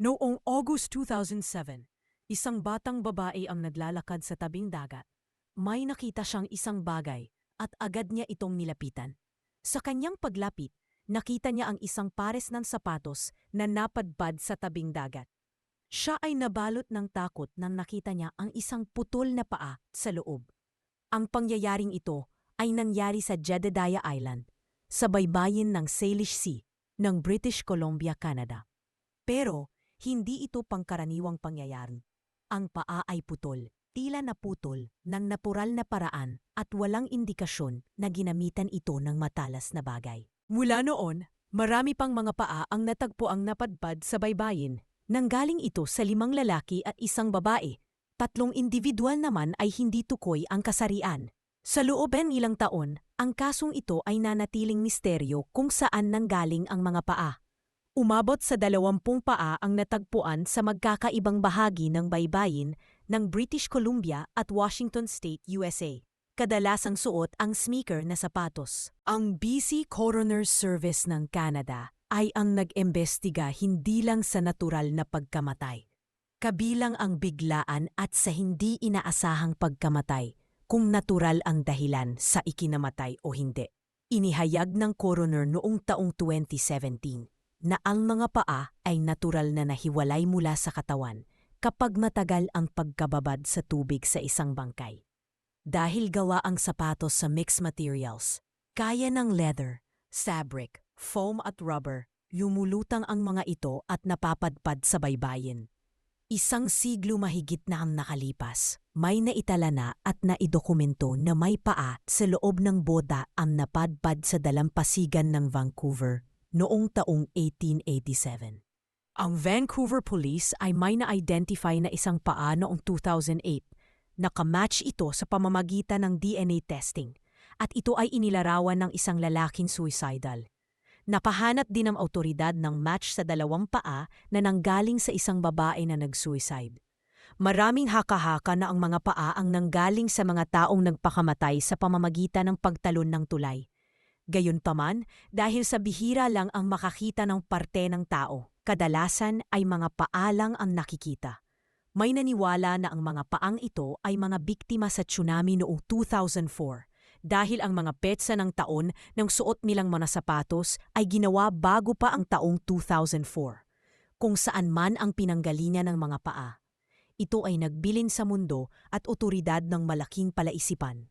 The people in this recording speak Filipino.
Noong August 2007, isang batang babae ang naglalakad sa tabing dagat. May nakita siyang isang bagay at agad niya itong nilapitan. Sa kanyang paglapit, nakita niya ang isang pares ng sapatos na napadpad sa tabing dagat. Siya ay nabalot ng takot nang nakita niya ang isang putol na paa sa loob. Ang pangyayaring ito ay nangyari sa Jedediah Island, sa baybayin ng Salish Sea ng British Columbia, Canada. Pero hindi ito pangkaraniwang pangyayari. Ang paa ay putol, tila naputol ng natural na paraan at walang indikasyon na ginamitan ito ng matalas na bagay. Mula noon, marami pang mga paa ang natagpuang napadpad sa baybayin. Nanggaling ito sa 5 lalaki at 1 babae. 3 individual naman ay hindi tukoy ang kasarian. Sa loob ng ilang taon, ang kasong ito ay nanatiling misteryo kung saan nanggaling ang mga paa. Umabot sa 20 paa ang natagpuan sa magkakaibang bahagi ng baybayin ng British Columbia at Washington State, USA. Kadalasang suot ang sneaker na sapatos. Ang BC Coroner's Service ng Canada ay ang nag-imbestiga hindi lang sa natural na pagkamatay. Kabilang ang biglaan at sa hindi inaasahang pagkamatay kung natural ang dahilan sa ikinamatay o hindi. Inihayag ng coroner noong taong 2017 na ang mga paa ay natural na nahiwalay mula sa katawan kapag matagal ang pagkababad sa tubig sa isang bangkay. Dahil gawa ang sapatos sa mixed materials, kaya ng leather, fabric, foam at rubber, lumulutang ang mga ito at napapadpad sa baybayin. 1 siglo mahigit na ang nakalipas, may naitala na at naidokumento na may paa sa loob ng boda ang napadpad sa dalampasigan ng Vancouver noong taong 1887. Ang Vancouver Police ay may na-identify na isang paa noong 2008. Nakamatch ito sa pamamagitan ng DNA testing at ito ay inilarawan ng isang lalaking suicidal. Napahanap din ng awtoridad ng match sa 2 paa na nanggaling sa isang babae na nag-suicide. Maraming haka-haka na ang mga paa ang nanggaling sa mga taong nagpakamatay sa pamamagitan ng pagtalon ng tulay. Gayunpaman, dahil sa bihira lang ang makakita ng parte ng tao, kadalasan ay mga paa lang ang nakikita. May naniwala na ang mga paang ito ay mga biktima sa tsunami noong 2004 dahil ang mga petsa ng taon ng suot nilang mga sapatos ay ginawa bago pa ang taong 2004, kung saan man ang pinanggalingan ng mga paa. Ito ay nagbilin sa mundo at otoridad ng malaking palaisipan.